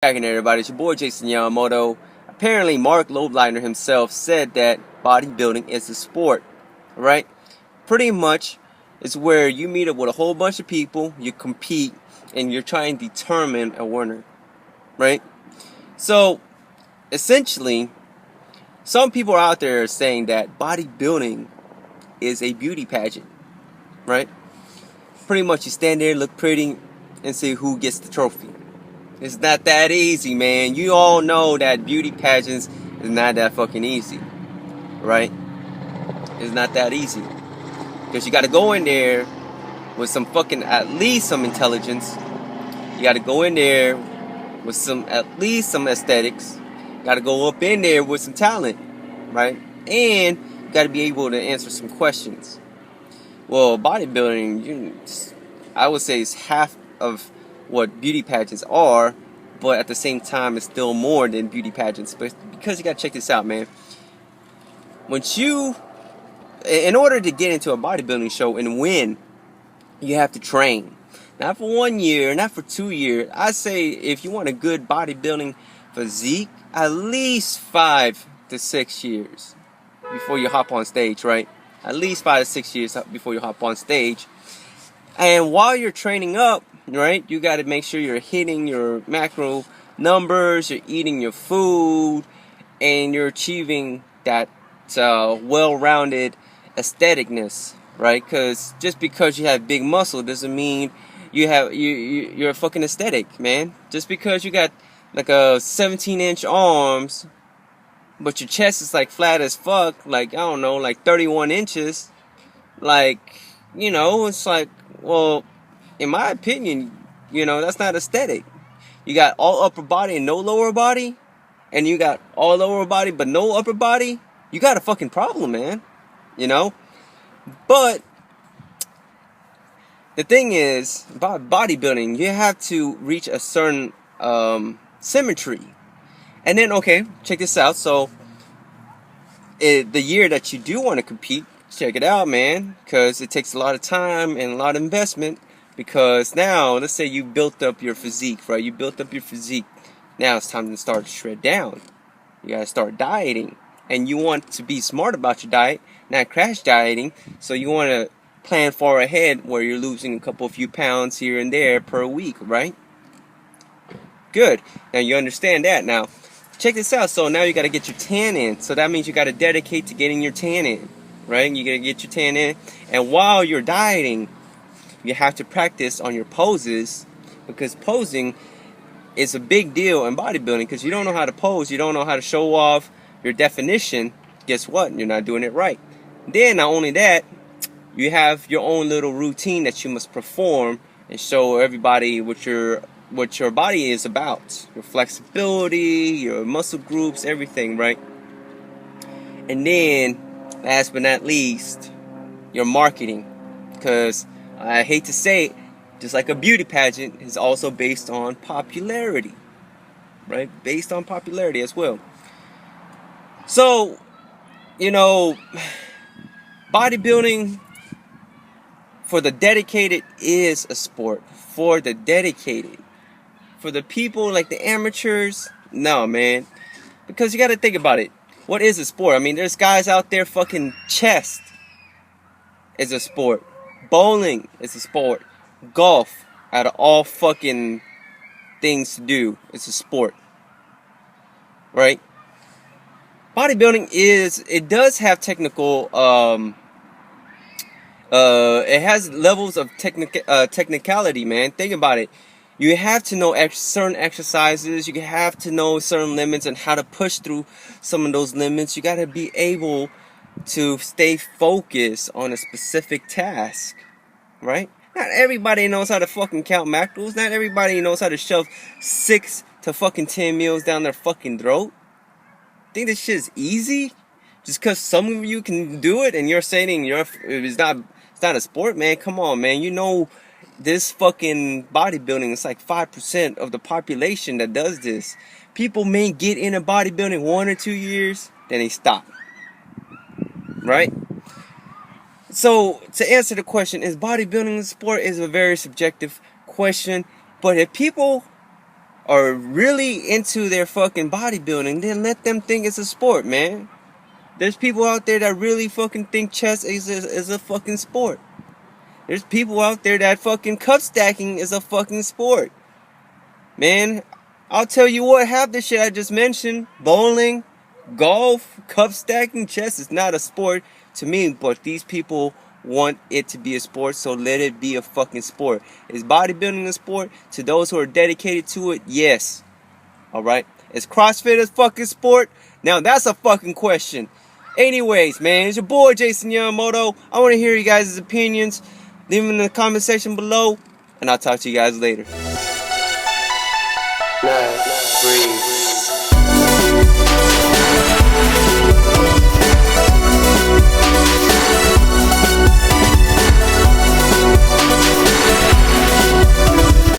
Cracking everybody, it's your boy Jason Yamamoto. Apparently, Mark Lobliner himself said that bodybuilding is a sport, right? Pretty much, it's where you meet up with a whole bunch of people, you compete, and you're trying to determine a winner, right? So, essentially, some people out there are saying that bodybuilding is a beauty pageant, right? Pretty much, you stand there, look pretty, and see who gets the trophy. It's not that easy, man. You all know that beauty pageants is not that fucking easy, right? It's not that easy. Because you got to go in there with some fucking, at least some intelligence. You got to go in there with at least some aesthetics. You got to go up in there with some talent, right? And you got to be able to answer some questions. Well, bodybuilding, I would say, is half of what beauty pageants are, but at the same time it's still more than beauty pageants. But because you gotta check this out, man. In order to get into a bodybuilding show and win, you have to train. Not for 1 year, not for 2 years. I say if you want a good bodybuilding physique, at least 5 to 6 years before you hop on stage, right? At least 5 to 6 years before you hop on stage. And while you're training up, right, you got to make sure you're hitting your macro numbers, you're eating your food, and you're achieving that well-rounded aestheticness, right? Because just because you have big muscle doesn't mean you're a fucking aesthetic, man. Just because you got like a 17-inch arms, but your chest is like flat as fuck, like I don't know, like 31 inches, like, you know, it's like, well, in my opinion, that's not aesthetic. You got all upper body and no lower body, and you got all lower body but no upper body. You got a fucking problem, man. But the thing is, about bodybuilding, you have to reach a certain symmetry. And then, okay, check this out. So, the year that you do want to compete, check it out, man, because it takes a lot of time and a lot of investment. Because now, let's say you built up your physique, right? You built up your physique. Now it's time to start to shred down. You gotta start dieting. And you want to be smart about your diet, not crash dieting. So you want to plan far ahead where you're losing a few pounds here and there per week, right? Good. Now you understand that. Now, check this out. So now you gotta get your tan in. So that means you gotta dedicate to getting your tan in, right? You gotta get your tan in. And while you're dieting, you have to practice on your poses, because posing is a big deal in bodybuilding. Because you don't know how to pose, you don't know how to show off your definition. Guess what? You're not doing it right. Then not only that, you have your own little routine that you must perform and show everybody what your body is about. Your flexibility, your muscle groups, everything, right? And then, last but not least, your marketing. Because I hate to say it, just like a beauty pageant is also based on popularity, right? Based on popularity as well. So, bodybuilding for the dedicated is a sport. For the dedicated. For the people like the amateurs, no, man. Because you got to think about it. What is a sport? I mean, there's guys out there fucking chest is a sport. Bowling is a sport. Golf, out of all fucking things to do, it's a sport. Right? Bodybuilding it does have technical, it has levels of technicality, man. Think about it. You have to know certain exercises. You have to know certain limits and how to push through some of those limits. You got to be able to stay focused on a specific task, right? Not everybody knows how to fucking count macros. Not everybody knows how to shove 6 to fucking 10 meals down their fucking throat. Think this shit is easy? Just because some of you can do it and you're saying it's not a sport, man. Come on, man. This fucking bodybuilding is like 5% of the population that does this. People may get into bodybuilding 1 or 2 years, then they stop. Right? So, to answer the question, is bodybuilding a sport, is a very subjective question. But if people are really into their fucking bodybuilding, then let them think it's a sport, man. There's people out there that really fucking think chess is a fucking sport. There's people out there that fucking cup stacking is a fucking sport. Man, I'll tell you what, half the shit I just mentioned, bowling, golf, cup stacking, chess is not a sport to me, but these people want it to be a sport, so let it be a fucking sport. Is bodybuilding a sport? To those who are dedicated to it, yes. Alright? Is CrossFit a fucking sport? Now that's a fucking question. Anyways, man, it's your boy Jason Yamamoto. I want to hear you guys' opinions. Leave them in the comment section below, and I'll talk to you guys later. Breathe.